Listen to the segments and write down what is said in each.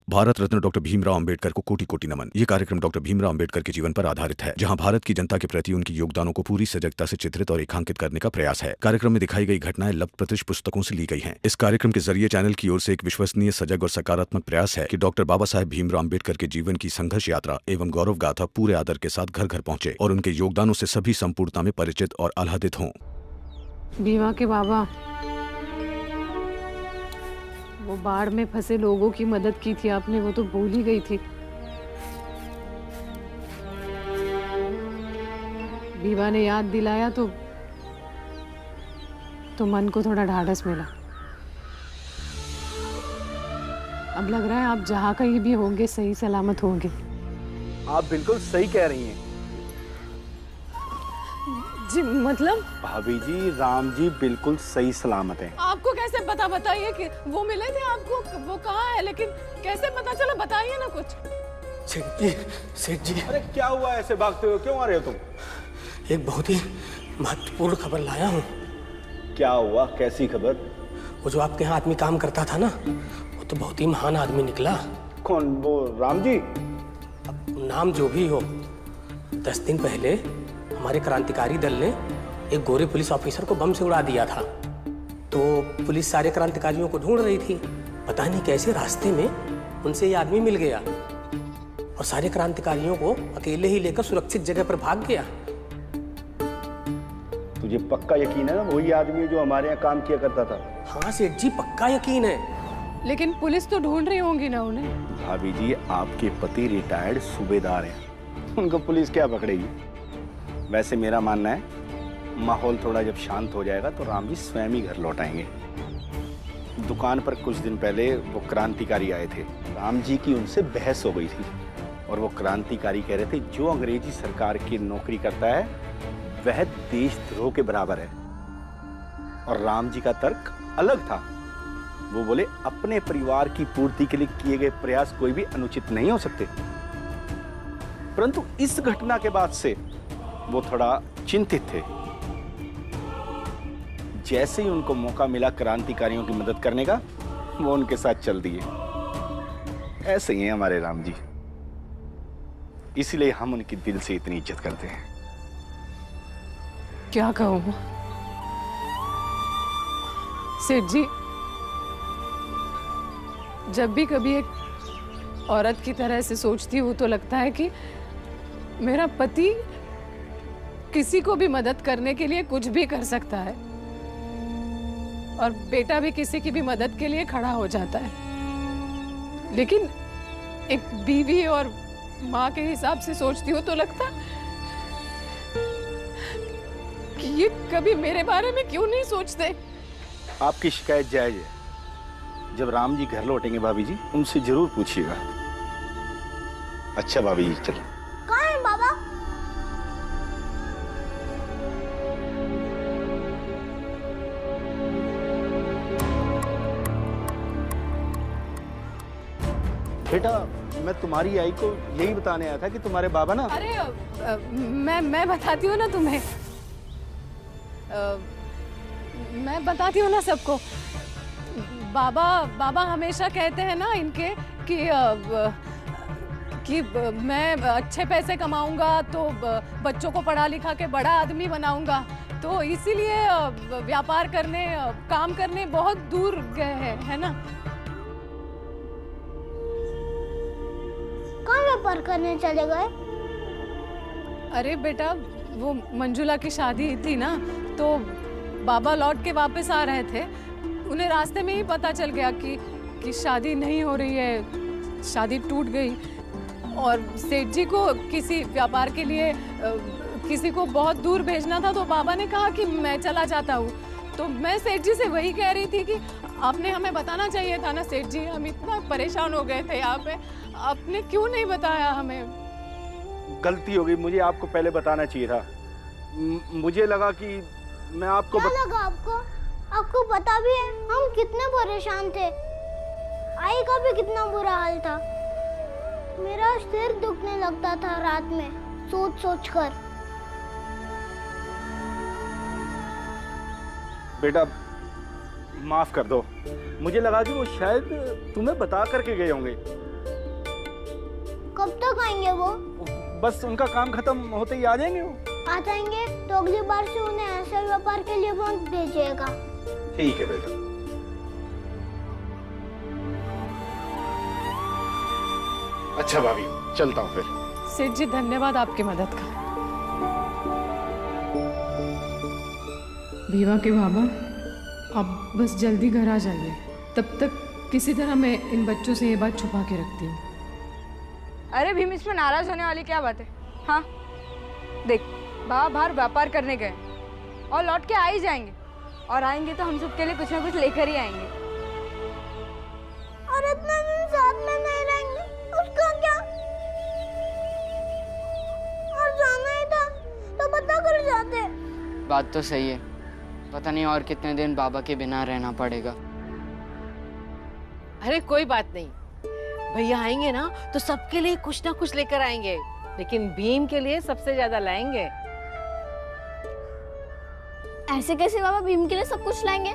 Bharat Ratna doctor Bhimrao Ambedkar को कोटि कोटि नमन। ये कार्यक्रम डॉक्टर भीमराव अंबेडकर के जीवन पर आधारित है, जहां भारत की जनता के प्रति उनके योगदानों को पूरी सजगता से चित्रित और रेखांकित करने का प्रयास है। कार्यक्रम में दिखाई गई घटनाएं लब्ध प्रतिष्ठ पुस्तकों से ली गई हैं। इस कार्यक्रम के जरिए चैनल की ओर से एक विश्वसनीय, सजग और सकारात्मक प्रयास है कि डॉक्टर बाबा साहेब भीमराव अंबेडकर के जीवन की संघर्ष यात्रा एवं गौरव गाथा पूरे आदर के साथ घर घर पहुंचे और उनके योगदानों से सभी संपूर्णता में परिचित और आह्लादित हों। भीमा के बाबा, वो बाढ़ में फंसे लोगों की मदद की थी आपने, वो तो भूल ही गई थी। भीमा ने याद दिलाया तो मन को थोड़ा ढाढ़स मिला। अब लग रहा है आप जहाँ कहीं भी होंगे सही सलामत होंगे। आप बिल्कुल सही कह रही हैं जी। मतलब भाभी जी, राम जी बिल्कुल सही सलामत हैं। आपको कैसे पता? बताइए कि वो मिले थे आपको, वो कहाँ है, लेकिन कैसे पता चला? बताइए ना कुछ। सेठ जी। अरे क्या हुआ, ऐसे भागते हुए क्यों आ रहे हो तुम? एक बहुत ही महत्वपूर्ण खबर लाया हूँ। क्या हुआ, कैसी खबर? वो जो आपके यहाँ आदमी काम करता था ना, वो तो बहुत ही महान आदमी निकला। कौन? वो राम जी? अब नाम जो भी हो, 10 दिन पहले हमारे क्रांतिकारी दल ने एक गोरे पुलिस ऑफिसर को बम से उड़ा दिया था। तो पुलिस सारे क्रांतिकारियों को ढूंढ रही थी। पता नहीं कैसे रास्ते में उनसे ये आदमी मिल गया और सारे क्रांतिकारियों को अकेले ही लेकर सुरक्षित जगह पर भाग गया। तुझे पक्का यकीन है ना वही आदमी है जो हमारे यहाँ काम किया करता था? हाँ सेठ जी, पक्का यकीन है। लेकिन पुलिस तो ढूंढ रही होंगी ना उन्हें। भाभी जी, आपके पति रिटायर्ड सूबेदार हैं, उनको पुलिस क्या पकड़ेगी? वैसे मेरा मानना है माहौल थोड़ा जब शांत हो जाएगा तो राम जी स्वयं ही घर लौट आएंगे। दुकान पर कुछ दिन पहले वो क्रांतिकारी आए थे, राम जी की उनसे बहस हो गई थी और वो क्रांतिकारी कह रहे थे जो अंग्रेजी सरकार की नौकरी करता है वह देशद्रोह के बराबर है। और राम जी का तर्क अलग था। वो बोले अपने परिवार की पूर्ति के लिए किए गए प्रयास कोई भी अनुचित नहीं हो सकते। परंतु इस घटना के बाद से वो थोड़ा चिंतित थे। जैसे ही उनको मौका मिला क्रांतिकारियों की मदद करने का, वो उनके साथ चल दिए। ऐसे ही हैं हमारे राम जी, इसलिए हम उनकी दिल से इतनी इज्जत करते हैं। क्या कहूं सेठ जी, जब भी कभी एक औरत की तरह से सोचती हूँ तो लगता है कि मेरा पति किसी को भी मदद करने के लिए कुछ भी कर सकता है और बेटा भी किसी की भी मदद के लिए खड़ा हो जाता है। लेकिन एक बीवी और माँ के हिसाब से सोचती हूँ तो लगता कि ये कभी मेरे बारे में क्यों नहीं सोचते। आपकी शिकायत जायज है। जब राम जी घर लौटेंगे भाभी जी, उनसे जरूर पूछिएगा। अच्छा भाभी जी, चलो। कहाँ है बाबा? बेटा, मैं तुम्हारी आई को यही बताने आया था कि तुम्हारे बाबा ना। अरे मैं बताती हूँ ना तुम्हें। मैं बताती हूँ ना सबको। बाबा हमेशा कहते हैं ना इनके कि मैं अच्छे पैसे कमाऊंगा तो बच्चों को पढ़ा लिखा के बड़ा आदमी बनाऊंगा, तो इसीलिए व्यापार करने, काम करने बहुत दूर गए हैं, है ना। कहाँ व्यापार करने चले गए? अरे बेटा, वो मंजुला की शादी थी ना, तो बाबा लौट के वापस आ रहे थे। उन्हें रास्ते में ही पता चल गया कि शादी नहीं हो रही है, शादी टूट गई। और सेठ जी को किसी व्यापार के लिए किसी को बहुत दूर भेजना था, तो बाबा ने कहा कि मैं चला जाता हूँ। तो मैं सेठ जी से वही कह रही थी कि आपने हमें बताना चाहिए था ना सेठ जी, हम इतना परेशान हो गए थे यहाँ पे, आपने क्यों नहीं बताया हमें? गलती हो गई, मुझे आपको पहले बताना चाहिए था। मुझे लगा कि मैं आपको क्या लगा आपको? आपको पता भी है हम कितने परेशान थे। आई का भी कितना बुरा हाल था। मेरा सिर दुखने लगता था रात में सोच सोच कर। बेटा माफ कर दो, मुझे लगा कि वो शायद तुम्हें बता करके गए होंगे। कब तक आएंगे वो? बस उनका काम खत्म होते ही आ जाएंगे वो। आ जाएंगे तो अगली बार से उन्हें ऐसे व्यापार के लिए मत भेजिएगा। ठीक है बेटा। अच्छा भाभी, चलता हूँ फिर। सेठ जी धन्यवाद आपकी मदद का। भीवा के बाबा, आप बस जल्दी घर आ जाइए। तब तक किसी तरह मैं इन बच्चों से ये बात छुपा के रखती हूँ। अरे भीम, इसमें नाराज होने वाली क्या बात है? हाँ देख, बाबा बाहर व्यापार करने गए और लौट के आ ही जाएंगे, और आएंगे तो हम सबके लिए कुछ ना कुछ लेकर ही आएंगे। और इतना दिन साथ में नहीं रहेंगे, उसका क्या? और जाना ही था तो पता कर जाते। बात तो सही है, पता नहीं और कितने दिन बाबा के बिना रहना पड़ेगा। अरे कोई बात नहीं, भैया आएंगे ना तो सबके लिए कुछ ना कुछ लेकर आएंगे, लेकिन भीम के लिए सबसे ज्यादा लाएंगे। ऐसे कैसे बाबा भीम के लिए सब कुछ लाएंगे?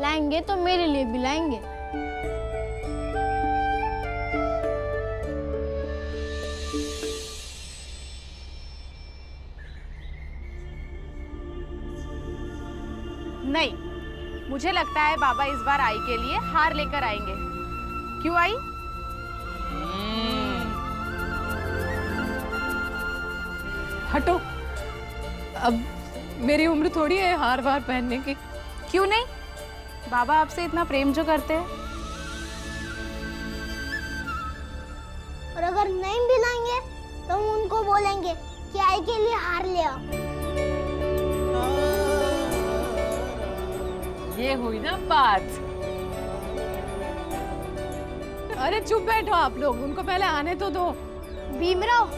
लाएंगे तो मेरे लिए भी लाएंगे। नहीं, मुझे लगता है बाबा इस बार आई के लिए हार लेकर आएंगे। क्यों आई? हटो, अब मेरी उम्र थोड़ी है हार वार पहनने की। क्यों नहीं? बाबा आपसे इतना प्रेम जो करते हैं। और अगर नहीं भी लाएंगे तो हम उनको बोलेंगे कि आई के लिए हार ले आओ। ये हुई ना बात। अरे चुप बैठो आप लोग, उनको पहले आने तो दो। भीमराव,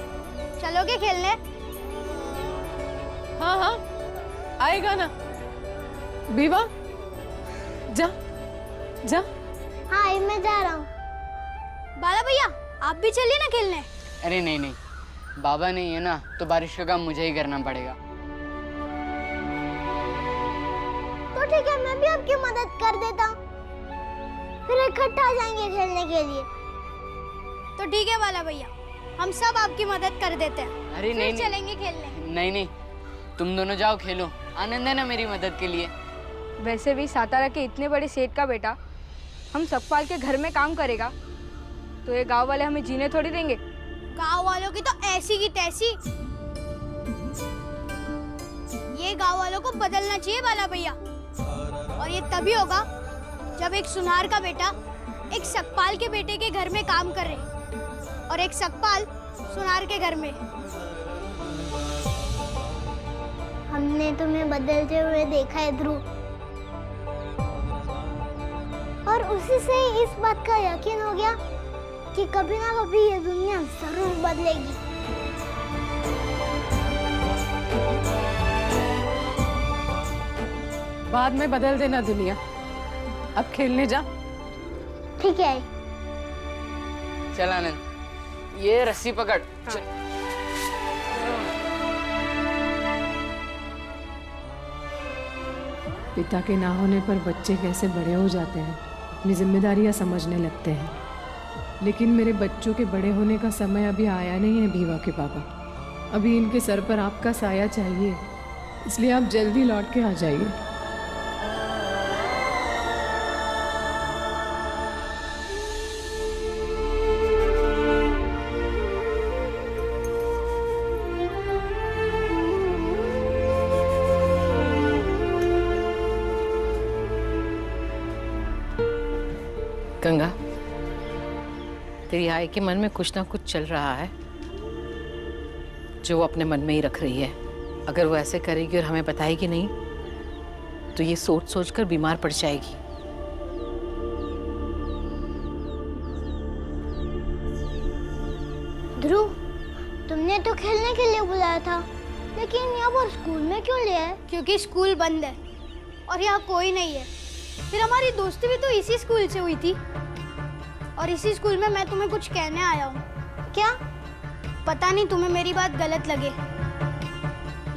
चलोगे खेलने? हाँ हाँ, आएगा ना। भीवा, जा जा। हाँ, मैं जा रहा हूँ। बाला भैया, आप भी चलिए ना खेलने। अरे नहीं नहीं, बाबा नहीं है ना तो बारिश का काम मुझे ही करना पड़ेगा। तो ठीक है, मैं भी आपकी मदद कर देता हूँ, फिर इकट्ठा आ जाएंगे खेलने के लिए। तो ठीक है बाला भैया, हम सब आपकी मदद कर देते हैं। अरे नहीं नहीं, चलेंगे खेलने। नहीं नहीं, तुम दोनों जाओ खेलो, आनंद है ना मेरी मदद के लिए। वैसे भी सातारा के इतने बड़े सेठ का बेटा हम सकपाल के घर में काम करेगा तो ये गांव वाले हमें जीने थोड़ी देंगे। गांव वालों की तो ऐसी की तैसी। ये गांव वालों को बदलना चाहिए बाला भैया, और ये तभी होगा जब एक सुनार का बेटा एक सकपाल के बेटे के घर में काम करे और एक सकपाल सुनार के घर में। हमने तुम्हें बदलते हुए देखा है ध्रुव, और उसी से ही इस बात का यकीन हो गया कि कभी ना कभी ये दुनिया जरूर बदलेगी। बाद में बदल देना दुनिया, अब खेलने जा। ठीक है। चल आनंद, ये रस्सी पकड़। चल। पिता के ना होने पर बच्चे कैसे बड़े हो जाते हैं, अपनी जिम्मेदारियां समझने लगते हैं। लेकिन मेरे बच्चों के बड़े होने का समय अभी आया नहीं है भीवा के पापा। अभी इनके सर पर आपका साया चाहिए, इसलिए आप जल्दी लौट के आ जाइए। गंगा, तेरी आई के मन में कुछ ना कुछ चल रहा है जो वो अपने मन में ही रख रही है। अगर वो ऐसे करेगी और हमें बताएगी नहीं तो ये सोच सोच कर बीमार पड़ जाएगी। ध्रुव, तुमने तो खेलने के लिए बुलाया था, लेकिन यहाँ पर स्कूल में क्यों ले आए? क्योंकि स्कूल बंद है और यहाँ कोई नहीं है। फिर हमारी दोस्ती भी तो इसी स्कूल से हुई थी, और इसी स्कूल में मैं तुम्हें कुछ कहने आया हूँ। क्या? पता नहीं तुम्हें मेरी बात गलत लगे,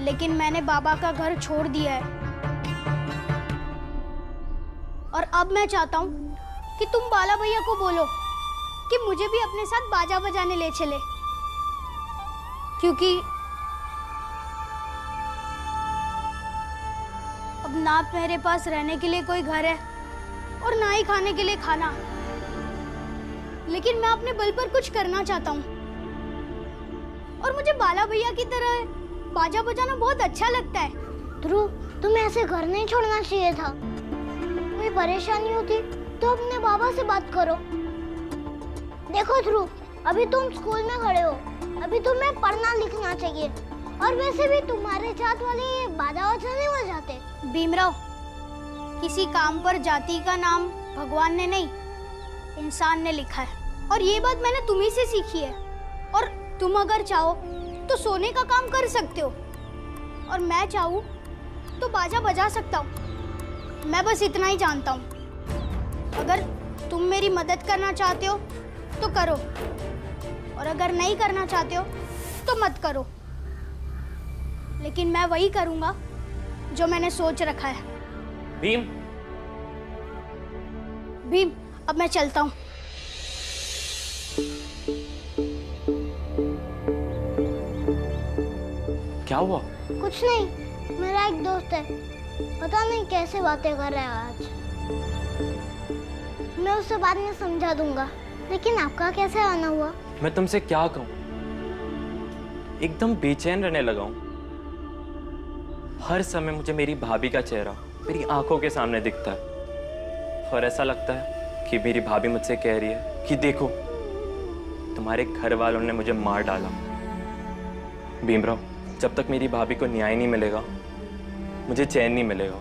लेकिन मैंने बाबा का घर छोड़ दिया है, और अब मैं चाहता हूँ कि तुम बाला भैया को बोलो कि मुझे भी अपने साथ बाजा बजाने ले चले, क्योंकि अब ना मेरे पास रहने के लिए कोई घर है और ना ही खाने के लिए खाना। लेकिन मैं अपने बल पर कुछ करना चाहता हूँ और मुझे बाला भैया की तरह बाजा बजाना बहुत अच्छा लगता है। ध्रुव, तुम्हें ऐसे घर नहीं छोड़ना चाहिए था। कोई परेशानी होती तो अपने बाबा से बात करो। देखो ध्रुव, अभी तुम स्कूल में खड़े हो, अभी तुम्हें पढ़ना लिखना चाहिए। और वैसे भी तुम्हारे जात वाले ये बाजा बजाने में जाते। भीमराव, किसी काम पर जाति का नाम भगवान ने नहीं, इंसान ने लिखा है। और ये बात मैंने तुम्ही से सीखी है। और तुम अगर चाहो तो सोने का काम कर सकते हो, और मैं चाहूँ तो बाजा बजा सकता हूँ। मैं बस इतना ही जानता हूँ। अगर तुम मेरी मदद करना चाहते हो तो करो, और अगर नहीं करना चाहते हो तो मत करो। लेकिन मैं वही करूँगा जो मैंने सोच रखा है। भीम, भीम, अब मैं चलता हूँ। क्या हुआ? कुछ नहीं, मेरा एक दोस्त है, पता नहीं कैसे बातें कर रहा है आज। मैं उसे बाद में समझा दूंगा। लेकिन आपका कैसे आना हुआ? मैं तुमसे क्या कहूँ, एकदम बेचैन रहने लगा हूँ। हर समय मुझे मेरी भाभी का चेहरा मेरी आंखों के सामने दिखता है, और ऐसा लगता है कि मेरी भाभी मुझसे कह रही है कि देखो, तुम्हारे घर वालों ने मुझे मार डाला। भीमराव, जब तक मेरी भाभी को न्याय नहीं मिलेगा मुझे चैन नहीं मिलेगा।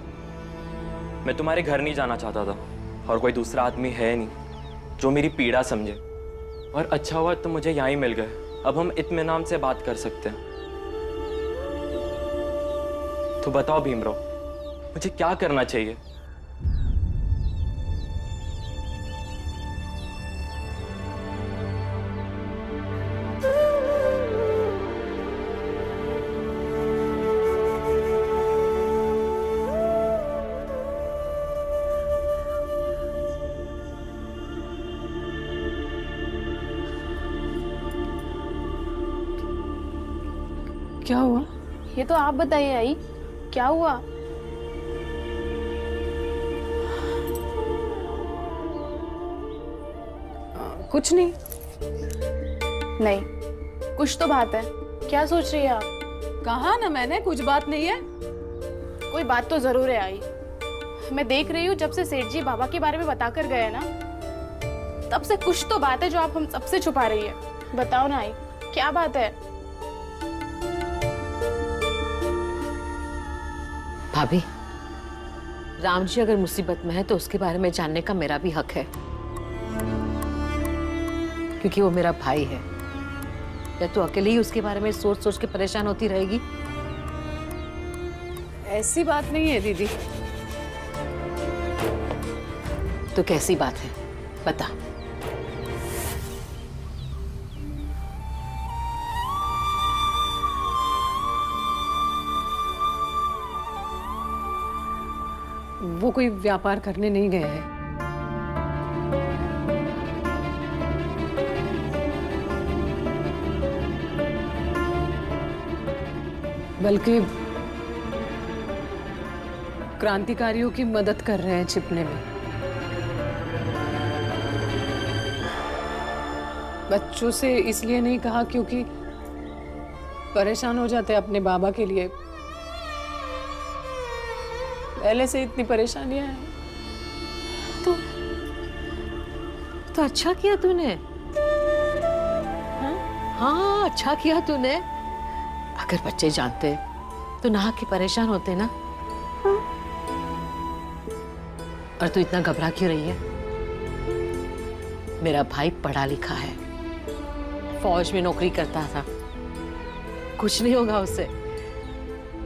मैं तुम्हारे घर नहीं जाना चाहता था, और कोई दूसरा आदमी है नहीं जो मेरी पीड़ा समझे। और अच्छा हुआ तुम मुझे यहाँ ही मिल गए। अब हम इत्मीनान से बात कर सकते हैं। तो बताओ भीमराव, मुझे क्या करना चाहिए? क्या हुआ? ये तो आप बताइए आई, क्या हुआ? कुछ नहीं। नहीं, कुछ तो बात है। क्या सोच रही है आप? कहा ना मैंने, कुछ बात नहीं है। कोई बात तो जरूर है आई। मैं देख रही हूँ जब से सेठ जी बाबा के बारे में बता कर गए ना, तब से कुछ तो बात है जो आप हम सबसे छुपा रही है। बताओ ना आई, क्या बात है? भाभी, राम जी अगर मुसीबत में है तो उसके बारे में जानने का मेरा भी हक है, क्योंकि वो मेरा भाई है। या तो अकेले ही उसके बारे में सोच सोच के परेशान होती रहेगी? ऐसी बात नहीं है दीदी। तो कैसी बात है, बता। वो कोई व्यापार करने नहीं गए हैं। बल्कि क्रांतिकारियों की मदद कर रहे हैं छिपने में। बच्चों से इसलिए नहीं कहा क्योंकि परेशान हो जाते अपने बाबा के लिए। पहले से इतनी परेशानियां हैं। तो अच्छा किया तूने। हाँ, अच्छा किया तूने। अगर बच्चे जानते तो नाहक के परेशान होते ना। और तू इतना घबरा क्यों रही है? मेरा भाई पढ़ा लिखा है, फौज में नौकरी करता था। कुछ नहीं होगा उससे,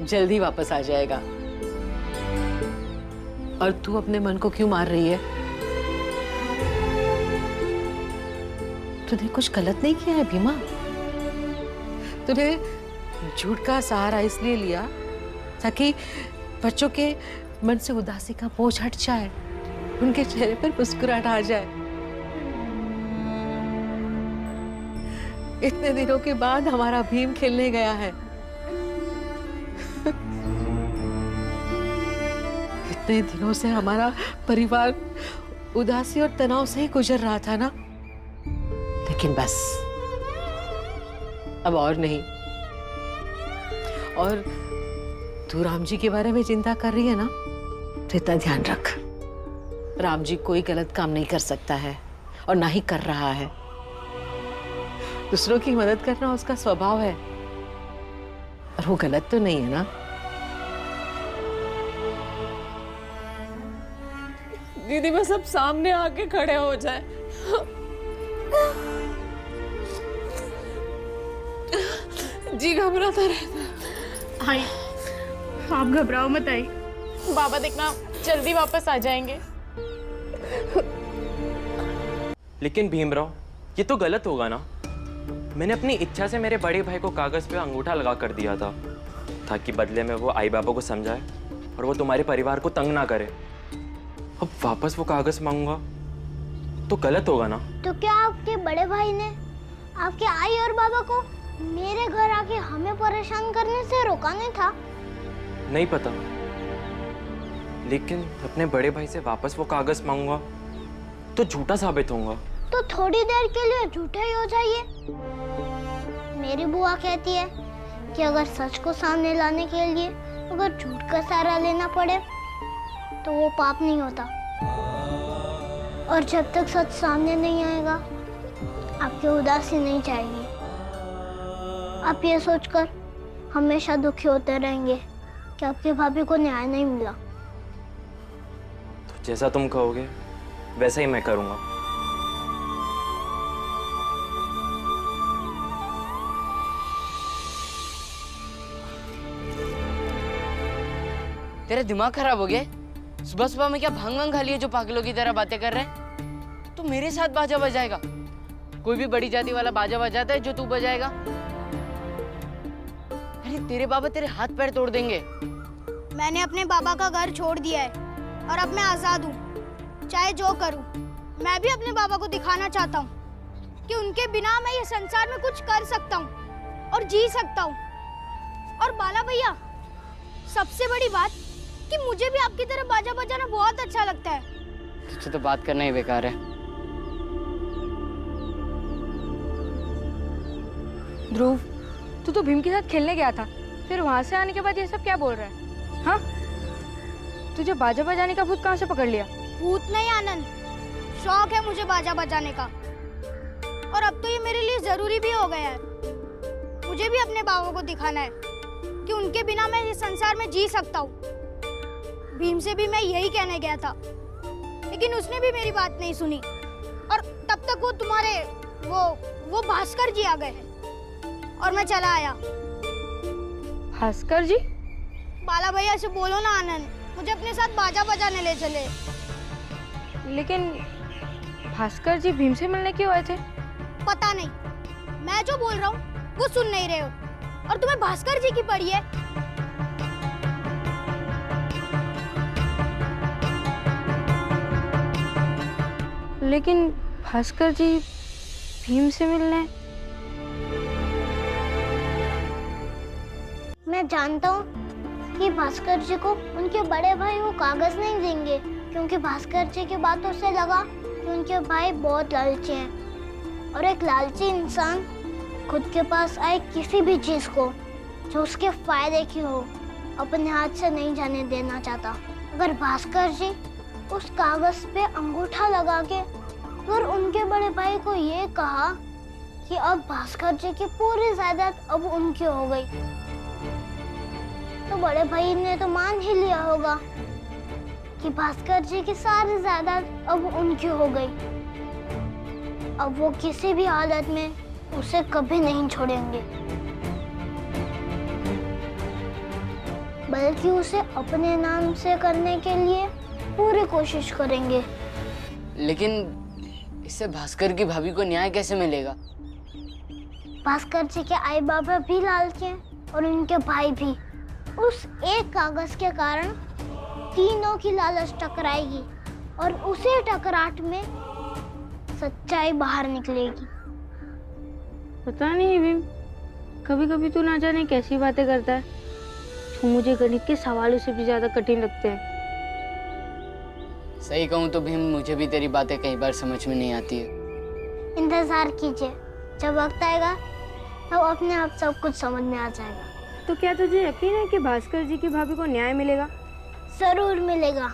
जल्दी वापस आ जाएगा। और तू अपने मन को क्यों मार रही है? तूने कुछ गलत नहीं किया है भीमा। तूने झूठ का सहारा इसलिए लिया ताकि बच्चों के मन से उदासी का बोझ हट जाए, उनके चेहरे पर मुस्कुराहट आ जाए। इतने दिनों के बाद हमारा भीम खेलने गया है। इतने दिनों से हमारा परिवार उदासी और तनाव से ही गुजर रहा था ना, लेकिन बस अब और नहीं। और तू राम जी के बारे में चिंता कर रही है ना, तो इतना ध्यान रख, राम जी कोई गलत काम नहीं कर सकता है और ना ही कर रहा है। दूसरों की मदद करना उसका स्वभाव है और वो गलत तो नहीं है ना। दीदी बस अब सामने आके खड़े हो जाए। जी घबराता रहता। आई, आप घबराओ मत आई, बाबा देखना जल्दी वापस आ जाएंगे। लेकिन भीमराव, ये तो गलत होगा ना। मैंने अपनी इच्छा से मेरे बड़े भाई को कागज पे अंगूठा लगा कर दिया था, ताकि बदले में वो आई बाबा को समझाए और वो तुम्हारे परिवार को तंग ना करे। अब वापस वो कागज मांगूंगा तो गलत होगा ना। तो क्या आपके बड़े भाई ने आपके आई और बाबा को मेरे घर आके हमें परेशान करने से रोका नहीं था? नहीं पता, लेकिन अपने बड़े भाई से वापस वो कागज मांगूंगा तो झूठा साबित होऊंगा। तो थोड़ी देर के लिए झूठे ही हो जाइए। मेरी बुआ कहती है कि अगर सच को सामने लाने के लिए अगर झूठ का सहारा लेना पड़े तो वो पाप नहीं होता। और जब तक सच सामने नहीं आएगा आपकी उदासी नहीं जाएगी। आप ये सोचकर हमेशा दुखी होते रहेंगे कि आपकी भाभी को न्याय नहीं मिला। तो जैसा तुम कहोगे वैसा ही मैं करूंगा। तेरा दिमाग खराब हो गया? सुबह सुबह में क्या भांग वांग खा लिया जो पागलों की तरह बातें कर रहे हैं? तो मेरे साथ बाजा बजाएगा? कोई भी बड़ी जाति वाला बाजा बजाता है जो तू बजाएगा? अरे तेरे बाबा तेरे हाथ पैर तोड़ देंगे। मैंने अपने बाबा का घर छोड़ दिया है और अब मैं आजाद हूँ। चाहे जो करूँ, मैं भी अपने बाबा को दिखाना चाहता हूँ कि उनके बिना मैं ये संसार में कुछ कर सकता हूँ और जी सकता हूँ। और बाला भैया, सबसे बड़ी बात कि मुझे भी आपकी तरह बाजा बजाना बहुत अच्छा लगता है। तुझसे तो बात करना ही बेकार है। ध्रुव, तू तो भीम के साथ खेलने गया था, फिर वहां से आने के बाद ये सब क्या बोल रहा है? हाँ, तुझे बाजा बजाने का भूत कहाँ से पकड़ लिया? भूत नहीं आनंद, शौक है मुझे बाजा बजाने का। और अब तो ये मेरे लिए जरूरी भी हो गया है। मुझे भी अपने बाबा को दिखाना है कि उनके बिना मैं इस संसार में जी सकता हूँ। भीम से भी मैं यही कहने गया था, लेकिन उसने भी मेरी बात नहीं सुनी। और तब तक वो तुम्हारे वो भास्कर जी आ गए और मैं चला आया। भास्कर जी? बाला भैया से बोलो ना आनंद, मुझे अपने साथ बाजा बजाने ले चले। लेकिन भास्कर जी भीम से मिलने क्यों आए थे? पता नहीं, मैं जो बोल रहा हूँ वो सुन नहीं रहे हो और तुम्हें भास्कर जी की पड़ी है। लेकिन भास्कर जी भीम से मिलने? मैं जानता हूँ कि भास्कर जी को उनके बड़े भाई वो कागज नहीं देंगे, क्योंकि भास्कर जी की बातों से लगा कि उनके भाई बहुत लालची हैं। और एक लालची इंसान खुद के पास आए किसी भी चीज को जो उसके फायदे की हो अपने हाथ से नहीं जाने देना चाहता। अगर भास्कर जी उस कागज पे अंगूठा लगा के अगर उनके बड़े भाई को ये कहा कि अब भास्कर जी की पूरी जायदाद अब उनकी हो गई, तो बड़े भाई ने तो मान ही लिया होगा कि भास्कर जी की सारी जायदाद अब उनकी हो गई। अब वो किसी भी हालत में उसे कभी नहीं छोड़ेंगे, बल्कि उसे अपने नाम से करने के लिए पूरी कोशिश करेंगे। लेकिन इससे भास्कर की भाभी को न्याय कैसे मिलेगा? भास्कर जी के आई बाबा भी लालची हैं और उनके भाई भी। उस एक कागज के कारण तीनों की लालच टकराएगी और उसी टकराट में सच्चाई बाहर निकलेगी। पता नहीं भीम, कभी कभी तू ना जाने कैसी बातें करता है जो मुझे गणित के सवालों से भी ज्यादा कठिन लगते हैं। सही कहूँ तो भीम, मुझे भी तेरी बातें कई बार समझ में नहीं आती है। इंतजार कीजिए, जब वक्त आएगा तब अपने आप सब कुछ समझ में आ जाएगा। तो क्या तुझे यकीन है कि भास्कर जी की भाभी को न्याय मिलेगा? जरूर मिलेगा।